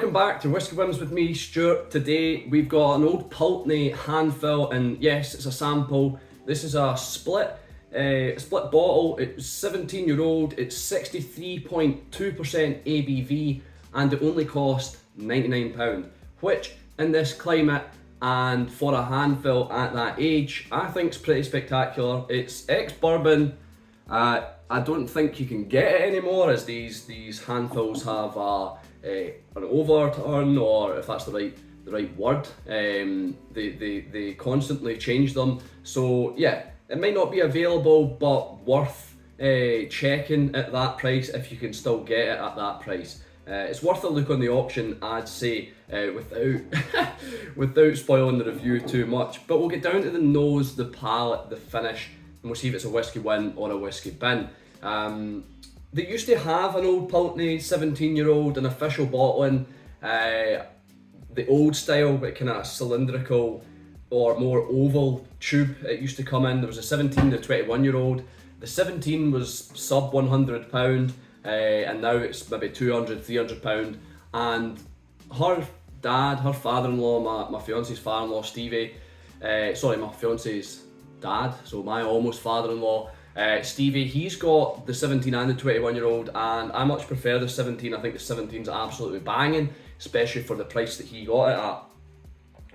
Welcome back to Whisky Whims with me, Stuart. Today we've got an Old Pulteney hand fill, and yes, it's a sample. This is a split bottle. It's 17-year-old. It's 63.2% ABV, and it only cost £99, which in this climate and for a hand fill at that age, I think is pretty spectacular. It's Ex-Bourbon. I don't think you can get it anymore, as these hand fills have an overturn, or if that's the right word. They constantly change them. So yeah, it might not be available, but worth checking at that price if you can still get it at that price. It's worth a look on the auction, I'd say, without spoiling the review too much. But we'll get down to the nose, the palate, the finish, and we'll see if it's a Whisky Win or a Whisky Bin. They used to have an Old Pulteney 17-year-old, an official bottling, the old style, but kind of cylindrical or more oval tube it used to come in. There was a 17 to 21-year-old. The 17 was sub £100, and now it's maybe £200, £300. And her dad, her father-in-law, my fiance's father-in-law, Stevie, my fiance's dad, so my almost father-in-law, Stevie, he's got the 17 and the 21-year-old, and I much prefer the 17. I think the 17's absolutely banging, especially for the price that he got it at.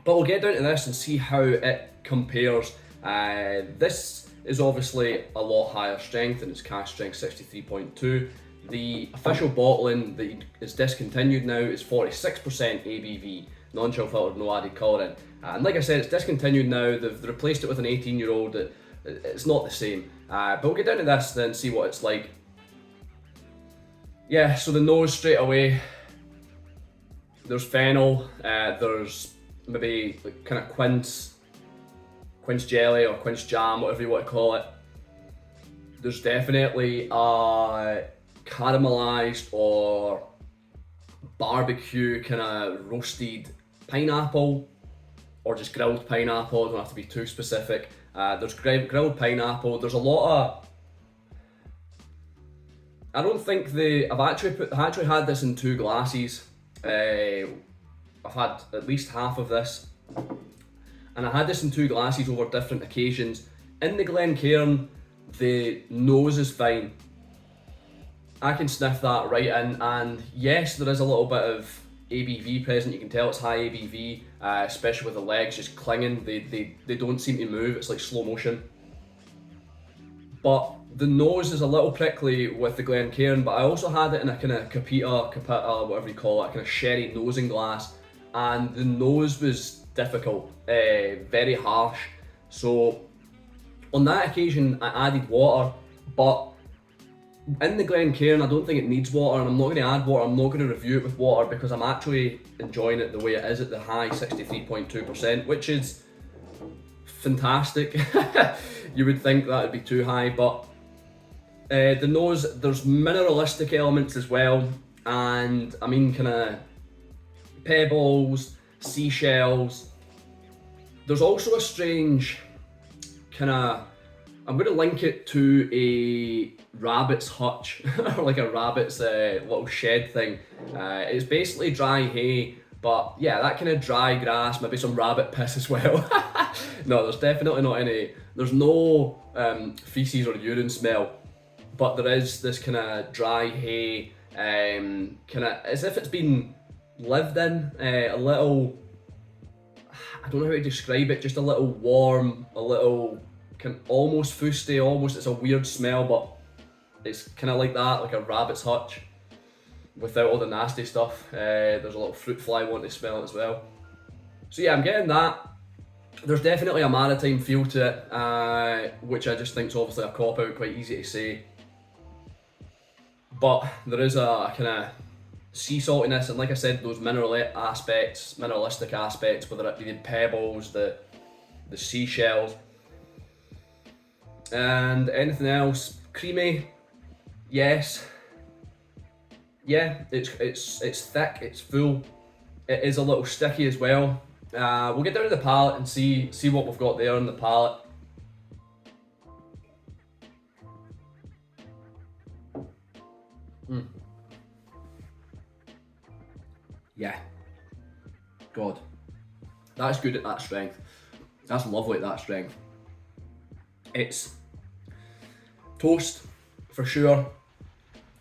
But we'll get down to this and see how it compares. This is obviously a lot higher strength, and it's cask strength 63.2. The official bottling that is discontinued now is 46% ABV, non-chill filtered, no added colouring. And like I said, it's discontinued now. They've replaced it with an 18-year-old. It's not the same. But we'll get down to this then and see what it's like. Yeah, so the nose straight away. There's fennel. There's maybe like kind of quince jelly or quince jam, whatever you want to call it. There's definitely a caramelized or barbecue kind of roasted pineapple, or just grilled pineapple. Don't have to be too specific. There's grilled pineapple. There's a lot of. I don't think I've actually had this in 2 glasses. I've had at least half of this, and I had this in 2 glasses over different occasions. In the Glencairn, the nose is fine. I can sniff that right in, and yes, there is a little bit of ABV present. You can tell it's high ABV, especially with the legs just clinging. They don't seem to move. It's like slow motion. But the nose is a little prickly with the Glencairn, but I also had it in a kind of Capita, whatever you call it, a kind of sherry nosing glass, and the nose was difficult, very harsh. So on that occasion, I added water, but in the Glencairn, I don't think it needs water, and I'm not going to add water. I'm not going to review it with water because I'm actually enjoying it the way it is at the high 63.2%, which is fantastic. You would think that would be too high, but the nose, there's mineralistic elements as well, and I mean kind of pebbles, seashells. There's also a strange kind of, I'm going to link it to a rabbit's hutch, or like a rabbit's little shed thing. It's basically dry hay, but yeah, that kind of dry grass, maybe some rabbit piss as well. No, there's definitely not any, there's no feces or urine smell, but there is this kind of dry hay, kind of as if it's been lived in, a little, I don't know how to describe it, just a little warm, a little almost fusty, almost, it's a weird smell, but it's kind of like that, like a rabbit's hutch without all the nasty stuff. There's a little fruit fly wanting to smell it as well. So yeah, I'm getting that. There's definitely a maritime feel to it, which I just think is obviously a cop-out, quite easy to say. But there is a kind of sea saltiness, and like I said, those mineralistic aspects, whether it be the pebbles, the seashells, and anything else. Creamy, yes. Yeah, it's thick, it's full. It is a little sticky as well. We'll get down to the palate and see what we've got there on the palate. Yeah, God, that's good at that strength. That's lovely at that strength. It's toast for sure.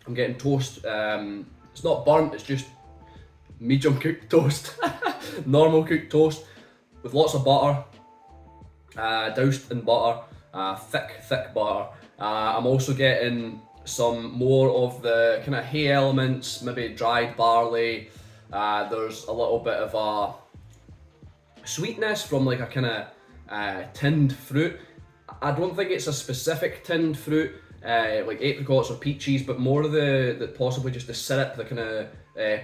I'm getting toast. It's not burnt, it's just medium cooked toast. Normal cooked toast with lots of butter, doused in butter, thick butter. I'm also getting some more of the kind of hay elements, maybe dried barley. There's a little bit of a sweetness from like a kind of tinned fruit. I don't think it's a specific tinned fruit, like apricots or peaches, but more of the possibly just the syrup, the kind of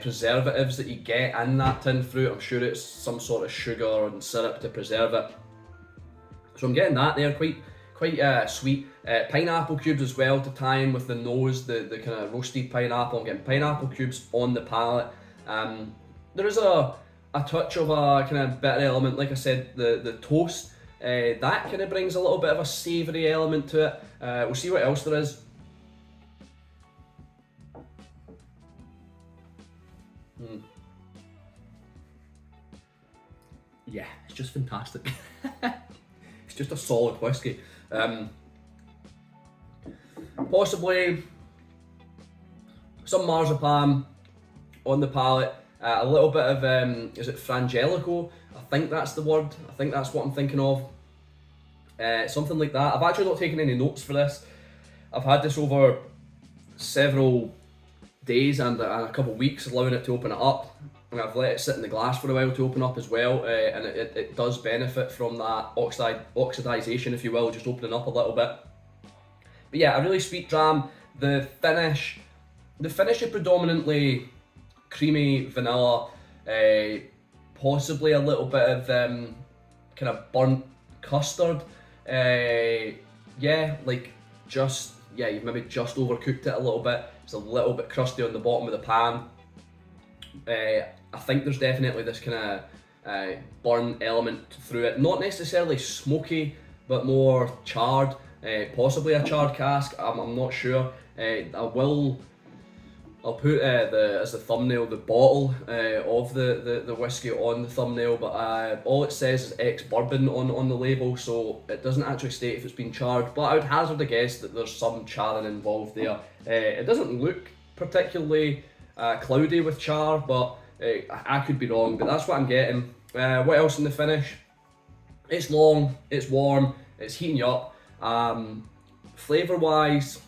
preservatives that you get in that tinned fruit. I'm sure it's some sort of sugar and syrup to preserve it. So I'm getting that there, quite sweet. Pineapple cubes as well to tie in with the nose, the kind of roasted pineapple. I'm getting pineapple cubes on the palate. There is a touch of a kind of bitter element, like I said, the toast. That kind of brings a little bit of a savoury element to it. We'll see what else there is. Yeah, it's just fantastic. It's just a solid whiskey. Possibly some marzipan on the palate. A little bit of, is it frangelico? I think that's the word. I think that's what I'm thinking of. Something like that. I've actually not taken any notes for this. I've had this over several days and a couple of weeks, allowing it to open it up. And I've let it sit in the glass for a while to open up as well. And it does benefit from that oxidization, if you will, just opening up a little bit. But yeah, a really sweet dram. The finish is predominantly creamy vanilla, possibly a little bit of kind of burnt custard. Yeah, like you've maybe just overcooked it a little bit. It's a little bit crusty on the bottom of the pan. I think there's definitely this kind of burn element through it. Not necessarily smoky, but more charred. Possibly a charred cask. I'm not sure. I'll put as the thumbnail the bottle of the whiskey on the thumbnail, but all it says is Ex-Bourbon on the label, so it doesn't actually state if it's been charred, but I would hazard a guess that there's some charring involved there. It doesn't look particularly cloudy with char, but I could be wrong, but that's what I'm getting. What else in the finish? It's long, it's warm, it's heating you up. Flavour wise,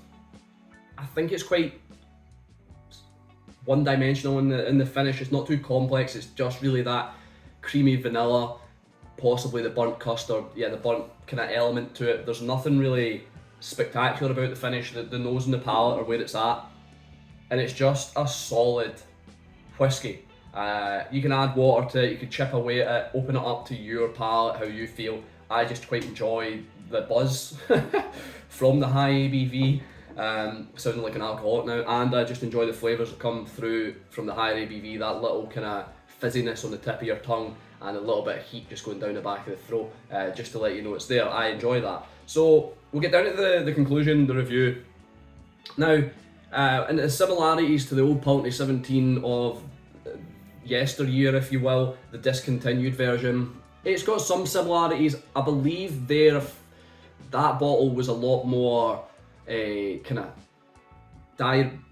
I think it's quite one-dimensional in the finish. It's not too complex, it's just really that creamy vanilla, possibly the burnt custard, the burnt kind of element to it. There's nothing really spectacular about the finish. The nose and the palate are where it's at, and it's just a solid whiskey. You can add water to it, you can chip away at it, open it up to your palate, how you feel. I just quite enjoy the buzz from the high ABV. Sounding like an alcoholic now, and I just enjoy the flavours that come through from the higher ABV, that little kind of fizziness on the tip of your tongue and a little bit of heat just going down the back of the throat, just to let you know it's there. I enjoy that. So we'll get down to the conclusion, the review. Now, and the similarities to the Old Pulteney 17 of yesteryear, if you will, the discontinued version, it's got some similarities. I believe that bottle was a lot more kind of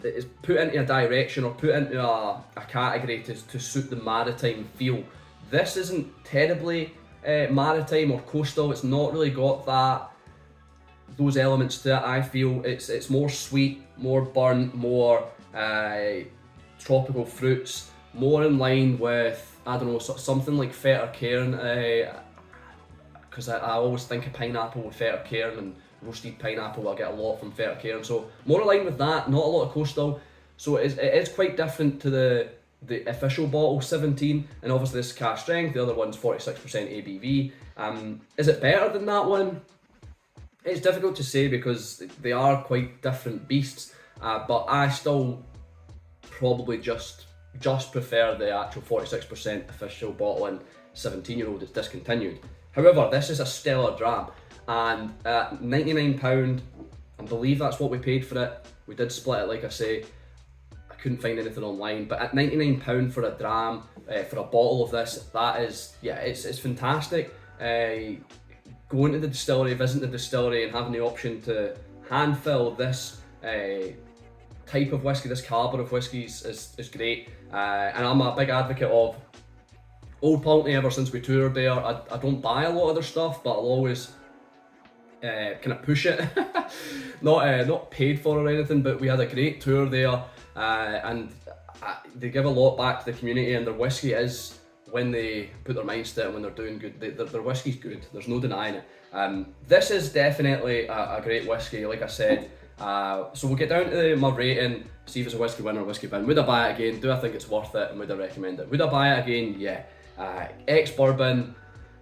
it's put into a direction or put into a category to suit the maritime feel. This isn't terribly maritime or coastal. It's not really got those elements to it. I feel it's more sweet, more burnt, more tropical fruits, more in line with, I don't know, something like Feta Cairn, because I always think of pineapple with Feta Cairn, and roasted pineapple I get a lot from Feta Cairn, so more aligned with that, not a lot of coastal. So it is quite different to the official bottle 17, and obviously this is cask strength, the other one's 46% ABV. Is it better than that one? It's difficult to say because they are quite different beasts, but I still probably just prefer the actual 46% official bottle and 17-year-old that's discontinued. However, this is a stellar dram, and at £99, I believe that's what we paid for it. We did split it, like I say. couldn't find anything online, but at £99 for a dram, for a bottle of this, that is, yeah, it's fantastic. Going to the distillery, visiting the distillery and having the option to hand fill this type of whiskey, this calibre of whiskies is great. And I'm a big advocate of Old Pulteney ever since we toured there. I don't buy a lot of their stuff, but I'll always kind of push it. Not paid for or anything, but we had a great tour there, and they give a lot back to the community, and their whiskey is, when they put their minds to it and when they're doing good, their whiskey's good, there's no denying it. This is definitely a great whiskey, like I said. So we'll get down to my rating, see if it's a Whisky Win or Whisky Win. Would I buy it again? Do I think it's worth it? And would I recommend it? Would I buy it again? Yeah. Ex-Bourbon,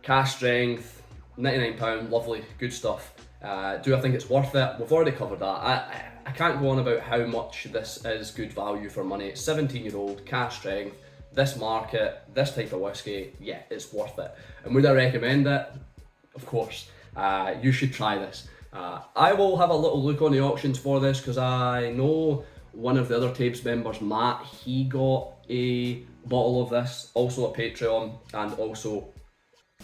cask strength, £99, lovely, good stuff. Do I think it's worth it? We've already covered that. I can't go on about how much this is good value for money. It's 17-year-old, cask strength, this market, this type of whiskey, yeah, it's worth it. And would I recommend it? Of course. You should try this. I will have a little look on the auctions for this, because I know one of the other Tabes members, Matt, he got a bottle of this, also at Patreon, and also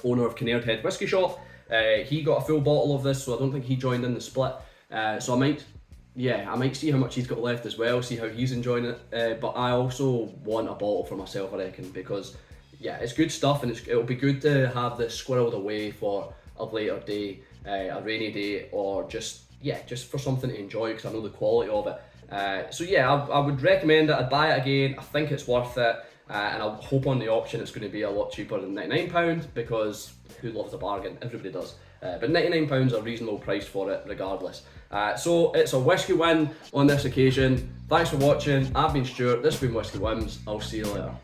owner of Kinnaird Head Whisky Shop. He got a full bottle of this, so I don't think he joined in the split. So I might see how much he's got left as well, see how he's enjoying it. But I also want a bottle for myself, I reckon, because yeah, it's good stuff, and it'll be good to have this squirreled away for a later day, a rainy day, or just for something to enjoy, because I know the quality of it. So yeah, I would recommend it. I'd buy it again. I think it's worth it, and I hope on the auction it's going to be a lot cheaper than £99, because who loves a bargain? Everybody does. But £99 is a reasonable price for it regardless. So it's a Whisky Win on this occasion. Thanks for watching. I've been Stuart, this has been Whisky Whims. I'll see you later.